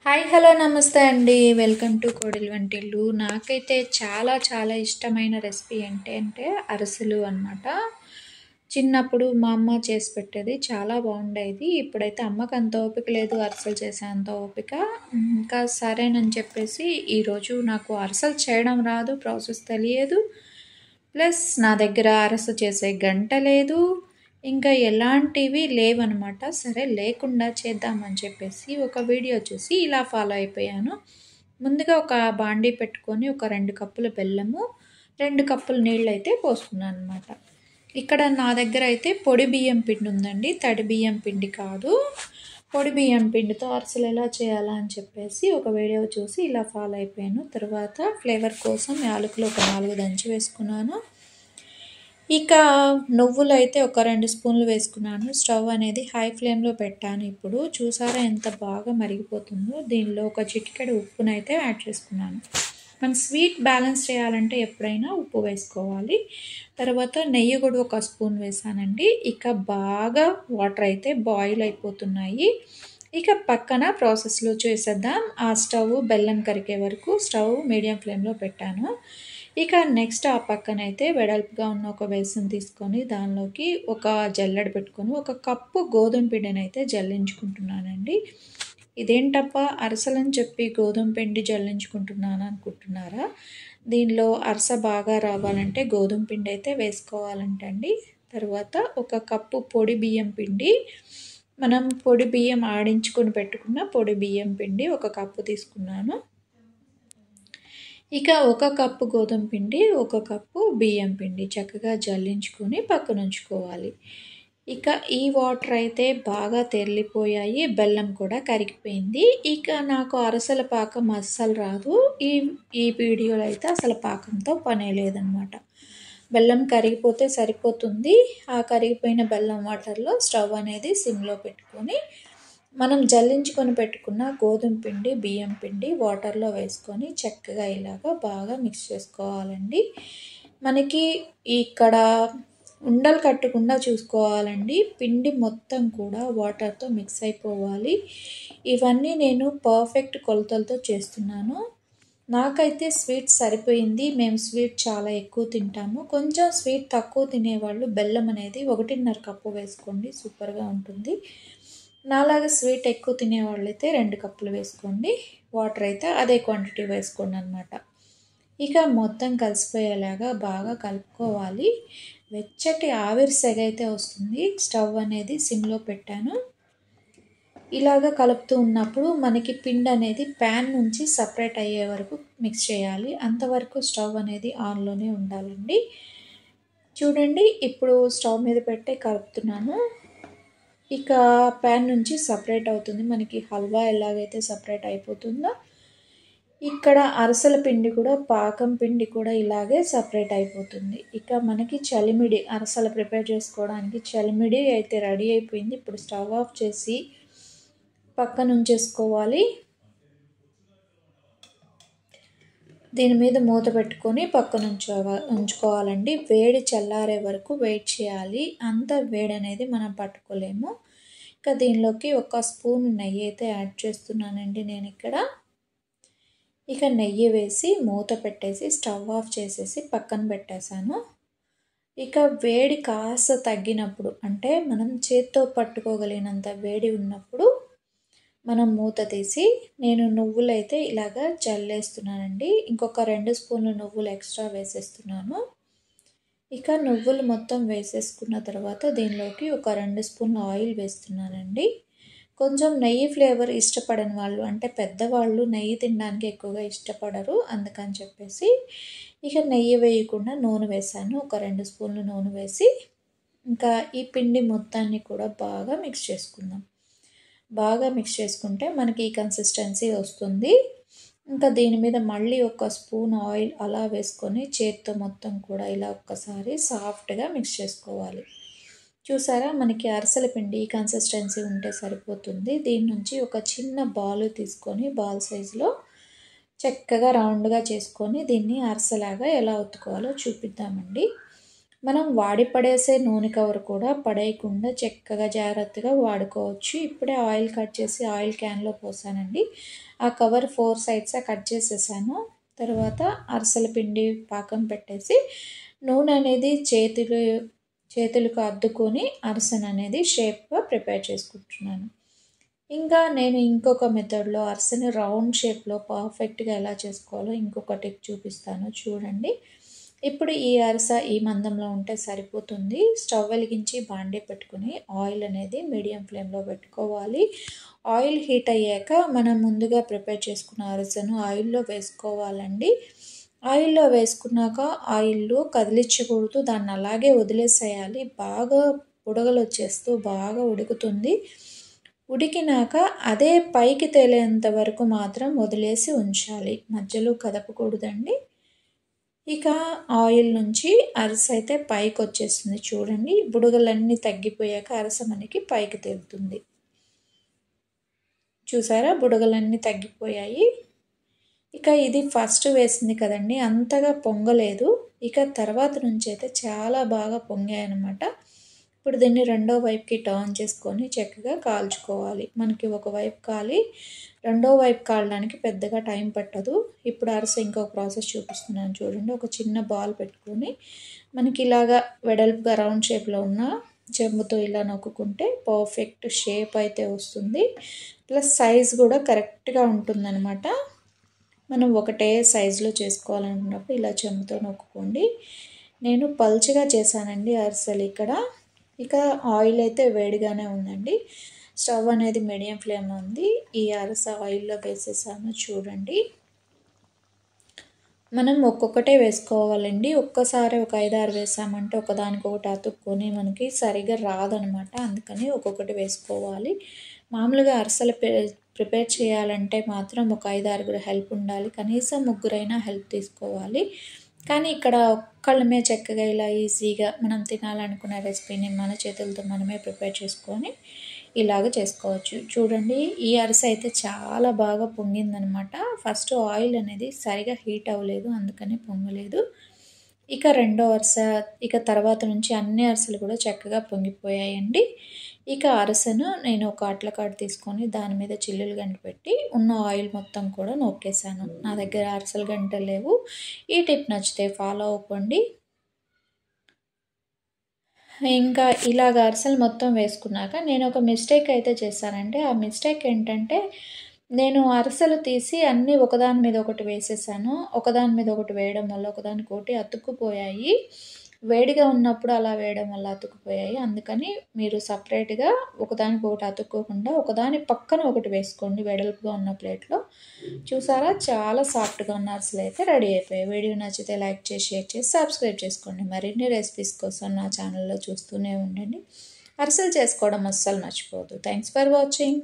Hi hello నమస్తే అండి. Welcome to కోడలి వంటిల్లు. నాకైతే చాలా చాలా ఇష్టమైన రెసిపీ ఏంటి అంటే అరిసెలు అన్నమాట. చిన్నప్పుడు మా అమ్మ చేసి పెట్టేది చాలా బాగుండేది. ఇప్పుడైతే అమ్మకి అంత ఓపిక లేదు అరిసెలు చేసే అంత ఓపిక. ఇంకా సరేనని చెప్పేసి ఈరోజు నాకు అరిసెలు చేయడం రాదు, ప్రాసెస్ తెలియదు. ప్లస్ నా దగ్గర అరిసె చేసే గంట లేదు, ఇంకా ఎలాంటివి లేవనమాట. సరే లేకుండా చేద్దామని చెప్పేసి ఒక వీడియో చూసి ఇలా ఫాలో అయిపోయాను. ముందుగా ఒక బాండీ పెట్టుకొని ఒక 2 కప్పుల బెల్లము, 2 కప్పుల నీళ్ళు అయితే పోసుకున్నాను అనమాట. ఇక్కడ నా దగ్గర అయితే పొడి బియ్యం పిండి ఉందండి, తడి బియ్యం పిండి కాదు. పొడి బియ్యం పిండితో అరిసెలు ఎలా చేయాలా అని చెప్పేసి ఒక వీడియో చూసి ఇలా ఫాలో అయిపోయాను. తర్వాత ఫ్లేవర్ కోసం యాలకులు ఒక 4 దంచి వేసుకున్నాను. ఇక నువ్వులు అయితే ఒక 2 స్పూన్లు వేసుకున్నాను. స్టవ్ అనేది హై ఫ్లేమ్లో పెట్టాను. ఇప్పుడు చూసారా ఎంత బాగా మరిగిపోతుందో. దీనిలో ఒక చిటికెడు ఉప్పునైతే యాడ్ చేసుకున్నాను. మనం స్వీట్ బ్యాలెన్స్ చేయాలంటే ఎప్పుడైనా ఉప్పు వేసుకోవాలి. తర్వాత నెయ్యి కూడా ఒక స్పూన్ వేసానండి. ఇక బాగా వాటర్ అయితే బాయిల్ అయిపోతున్నాయి. ఇక పక్కన ప్రాసెస్లో చేసేద్దాం. ఆ స్టవ్ బెల్లం కరిగే వరకు స్టవ్ మీడియం ఫ్లేమ్లో పెట్టాను. ఇక నెక్స్ట్ ఆ పక్కనైతే వెడల్పుగా ఉన్న ఒక బేసిన్ తీసుకొని దానిలోకి ఒక జల్లెడ పెట్టుకొని ఒక కప్పు గోధుమ పిండిని అయితే జల్లించుకుంటున్నానండి. ఇదేంటప్ప అరసలని చెప్పి గోధుమ పిండి జల్లించుకుంటున్నాను అనుకుంటున్నారా? దీనిలో అరస బాగా రావాలంటే గోధుమ పిండి అయితే వేసుకోవాలంటండి. తర్వాత ఒక కప్పు పొడి బియ్యం పిండి, మనం పొడి బియ్యం ఆడించుకొని పెట్టుకున్న పొడి బియ్యం పిండి ఒక కప్పు తీసుకున్నాను. ఇక ఒక కప్పు గోధుమ పిండి, ఒక కప్పు బియ్యం పిండి చక్కగా జల్లించుకొని పక్కన ఉంచుకోవాలి. ఇక ఈ వాటర్ అయితే బాగా తెరిలిపోయాయి, బెల్లం కూడా కరిగిపోయింది. ఇక నాకు అరసల పాకం అస్సలు రాదు. ఈ వీడియోలో అయితే అసలు పాకంతో పనే లేదనమాట. బెల్లం కరిగిపోతే సరిపోతుంది. ఆ కరిగిపోయిన బెల్లం వాటర్లో స్టవ్ అనేది సిమ్లో పెట్టుకొని మనం జల్లించుకొని పెట్టుకున్న గోధుమ పిండి, బియ్యం పిండి వాటర్లో వేసుకొని చక్కగా ఇలాగా బాగా మిక్స్ చేసుకోవాలండి. మనకి ఇక్కడ ఉండలు కట్టకుండా చూసుకోవాలండి. పిండి మొత్తం కూడా వాటర్తో మిక్స్ అయిపోవాలి. ఇవన్నీ నేను పర్ఫెక్ట్ కొలతలతో చేస్తున్నాను. నాకైతే స్వీట్ సరిపోయింది. మేము స్వీట్ చాలా ఎక్కువ తింటాము. కొంచెం స్వీట్ తక్కువ తినేవాళ్ళు బెల్లం అనేది 1.5 కప్పు వేసుకోండి, సూపర్గా ఉంటుంది. నాలాగా స్వీట్ ఎక్కువ తినేవాళ్ళు అయితే 2 కప్పులు వేసుకోండి. వాటర్ అయితే అదే క్వాంటిటీ వేసుకోండి అనమాట. ఇక మొత్తం కలిసిపోయేలాగా బాగా కలుపుకోవాలి. వెచ్చటి ఆవిరి సెగ అయితే వస్తుంది. స్టవ్ అనేది సిమ్లో పెట్టాను. ఇలాగ కలుపుతూ ఉన్నప్పుడు మనకి పిండి అనేది ప్యాన్ నుంచి సపరేట్ అయ్యే వరకు మిక్స్ చేయాలి. అంతవరకు స్టవ్ అనేది ఆన్లోనే ఉండాలండి. చూడండి, ఇప్పుడు స్టవ్ మీద పెట్టి కలుపుతున్నాను. ఇక ప్యాన్ నుంచి సపరేట్ అవుతుంది. మనకి హల్వా ఎలాగైతే సపరేట్ అయిపోతుందో ఇక్కడ అరసల పిండి కూడా, పాకం పిండి కూడా ఇలాగే సపరేట్ అయిపోతుంది. ఇక మనకి చలిమిడి అరసలు ప్రిపేర్ చేసుకోవడానికి చలిమిడి అయితే రెడీ అయిపోయింది. ఇప్పుడు స్టవ్ ఆఫ్ చేసి పక్కన ఉంచేసుకోవాలి. దీని మీద మూత పెట్టుకొని పక్కన ఉంచుకోవాలండి. వేడి చల్లారే వరకు వెయిట్ చేయాలి. అంత వేడి అనేది మనం పట్టుకోలేము. ఇక దీనిలోకి ఒక స్పూన్ నెయ్యి అయితే యాడ్ చేస్తున్నానండి నేను ఇక్కడ. ఇక నెయ్యి వేసి మూత పెట్టేసి స్టవ్ ఆఫ్ చేసేసి పక్కన పెట్టేశాను. ఇక వేడి కాస్త తగ్గినప్పుడు, అంటే మనం చేత్తో పట్టుకోగలిగినంత వేడి ఉన్నప్పుడు మనం మూత తీసి నేను నువ్వులు అయితే ఇలాగా జల్లేస్తున్నానండి. ఇంకొక 2 స్పూన్లు నువ్వులు ఎక్స్ట్రా వేసేస్తున్నాను. ఇక నువ్వులు మొత్తం వేసేసుకున్న తర్వాత దీనిలోకి ఒక 2 స్పూన్ల ఆయిల్ వేస్తున్నానండి. కొంచెం నెయ్యి ఫ్లేవర్ ఇష్టపడని వాళ్ళు, అంటే పెద్దవాళ్ళు నెయ్యి తినడానికి ఎక్కువగా ఇష్టపడరు, అందుకని చెప్పేసి ఇక నెయ్యి వేయకుండా నూనె వేసాను. ఒక 2 స్పూన్లు నూనె వేసి ఇంకా ఈ పిండి మొత్తాన్ని కూడా బాగా మిక్స్ చేసుకుందాం. బాగా మిక్స్ చేసుకుంటే మనకి ఈ కన్సిస్టెన్సీ వస్తుంది. ఇంకా దీని మీద మళ్ళీ ఒక స్పూన్ ఆయిల్ అలా వేసుకొని చేత్తో మొత్తం కూడా ఇలా ఒక్కసారి సాఫ్ట్గా మిక్స్ చేసుకోవాలి. చూసారా, మనకి అరసల పిండి ఈ కన్సిస్టెన్సీ ఉంటే సరిపోతుంది. దీని నుంచి ఒక చిన్న బాల్ తీసుకొని బాల్ సైజులో చక్కగా రౌండ్గా చేసుకొని దీన్ని అరసలాగా ఎలా ఒత్తుకోవాలో చూపిద్దామండి. మనం వాడి పడేసే నూనె కవర్ కూడా పడేయకుండా చక్కగా జాగ్రత్తగా వాడుకోవచ్చు. ఇప్పుడే ఆయిల్ కట్ చేసి ఆయిల్ క్యాన్లో పోసానండి. ఆ కవర్ 4 సైడ్స్ కట్ చేసేసాను. తర్వాత అరిసెల పిండి పాకం పెట్టేసి నూనె అనేది చేతులకు అద్దుకొని అరిసెను అనేది షేప్గా ప్రిపేర్ చేసుకుంటున్నాను. ఇంకా నేను ఇంకొక మెథడ్లో అరిసెని రౌండ్ షేప్లో పర్ఫెక్ట్గా ఎలా చేసుకోవాలో ఇంకొక టిప్ చూపిస్తాను చూడండి. ఇప్పుడు ఈ అరిసె ఈ మందంలో ఉంటే సరిపోతుంది. స్టవ్ వెలిగించి బాండీ పెట్టుకుని ఆయిల్ అనేది మీడియం ఫ్లేమ్లో పెట్టుకోవాలి. ఆయిల్ హీట్ అయ్యాక మనం ముందుగా ప్రిపేర్ చేసుకున్న అరిసెను ఆయిల్లో వేసుకోవాలండి. ఆయిల్లో వేసుకున్నాక ఆయిల్లో కదిలించకూడదు, దాన్ని అలాగే వదిలేసేయాలి. బాగా బుడగలు వచ్చేస్తూ బాగా ఉడుకుతుంది. ఉడికినాక అదే పైకి తేలేంత వరకు మాత్రం వదిలేసి ఉంచాలి, మధ్యలో కదపకూడదండి. ఇక ఆయిల్ నుంచి అరిసె అయితే పైకి వచ్చేస్తుంది చూడండి. బుడగలన్నీ తగ్గిపోయాక అరిసె మనకి పైకి తేలుతుంది. చూసారా, బుడగలన్నీ తగ్గిపోయాయి. ఇక ఇది ఫస్ట్ వేసింది కదండి, అంతగా పొంగలేదు. ఇక తర్వాత నుంచి అయితే చాలా బాగా పొంగాయన్నమాట. ఇప్పుడు దీన్ని రెండో వైపుకి టర్న్ చేసుకొని చక్కగా కాల్చుకోవాలి. మనకి ఒకవైపు కాలి రెండో వైపు కాలడానికి పెద్దగా టైం పట్టదు. ఇప్పుడు అరిసె ఇంకొక ప్రాసెస్ చూపిస్తున్నాను చూడండి. ఒక చిన్న బాల్ పెట్టుకొని మనకి ఇలాగా వెడల్పుగా రౌండ్ షేప్లో ఉన్న చెంబుతో ఇలా నొక్కుంటే పర్ఫెక్ట్ షేప్ అయితే వస్తుంది. ప్లస్ సైజ్ కూడా కరెక్ట్గా ఉంటుందన్నమాట. మనం ఒకటే సైజులో చేసుకోవాలనుకున్నప్పుడు ఇలా చెంబుతో నొక్కుకోండి. నేను పల్చగా చేశానండి అరిసెలు ఇక్కడ. ఇక ఆయిల్ అయితే వేడిగానే ఉందండి. స్టవ్ అనేది మీడియం ఫ్లేమ్లో ఉంది. ఈ అరిసె ఆయిల్లో వేసేసాను చూడండి. మనం ఒక్కొక్కటే వేసుకోవాలండి. ఒక్కసారి ఒక 5-6 వేసామంటే ఒకదానికొకటి అతుక్కొని మనకి సరిగా రాదనమాట. అందుకని ఒక్కొక్కటి వేసుకోవాలి. మామూలుగా అరిసెలు ప్రిపేర్ చేయాలంటే మాత్రం ఒక 5-6 హెల్ప్ ఉండాలి. కనీసం ముగ్గురైనా హెల్ప్ తీసుకోవాలి. కానీ ఇక్కడ ఒక్కళ్ళమే చక్కగా ఇలా ఈజీగా మనం తినాలనుకున్న రెసిపీని మన చేతులతో మనమే ప్రిపేర్ చేసుకొని ఇలాగ చేసుకోవచ్చు. చూడండి, ఈ అరిసె అయితే చాలా బాగా పొంగిందనమాట. ఫస్ట్ ఆయిల్ అనేది సరిగా హీట్ అవ్వలేదు, అందుకని పొంగలేదు. ఇక రెండో అరిసె, ఇక తర్వాత నుంచి అన్ని అరిసెలు కూడా చక్కగా పొంగిపోయాయండి. ఇక అరిసెను నేను ఒక అట్లకాడ తీసుకొని దాని మీద చిల్లులు గంట పెట్టి ఉన్న ఆయిల్ మొత్తం కూడా నొక్కేసాను. నా దగ్గర అరిసెలు గంటలు లేవు. ఈ టిప్ నచ్చితే ఫాలో అవ్వండి. ఇంకా ఇలాగ అరిసెలు మొత్తం వేసుకున్నాక నేను ఒక మిస్టేక్ అయితే చేశానంటే, ఆ మిస్టేక్ ఏంటంటే నేను అరిసెలు తీసి అన్నీ ఒకదాని మీద ఒకటి వేసేసాను. ఒకదాని మీద ఒకటి వేయడం వల్ల ఒకదానికొకటి అతుక్కుపోయాయి. వేడిగా ఉన్నప్పుడు అలా వేయడం వల్ల అతుక్కుపోయాయి. అందుకని మీరు సపరేట్గా ఒకదానికొకటి అతుక్కోకుండా ఒకదాని పక్కన ఒకటి వేసుకోండి వెడల్పుగా ఉన్న ప్లేట్లో. చూసారా, చాలా సాఫ్ట్గా ఉన్న అరిసెలు అయితే రెడీ అయిపోయాయి. వీడియో నచ్చితే లైక్ చేసి, షేర్ చేసి, సబ్స్క్రైబ్ చేసుకోండి. మరిన్ని రెసిపీస్ కోసం నా ఛానల్లో చూస్తూనే ఉండండి. అరిసెలు చేసుకోవడం అస్సలు మర్చిపోవద్దు. Thanks for watching.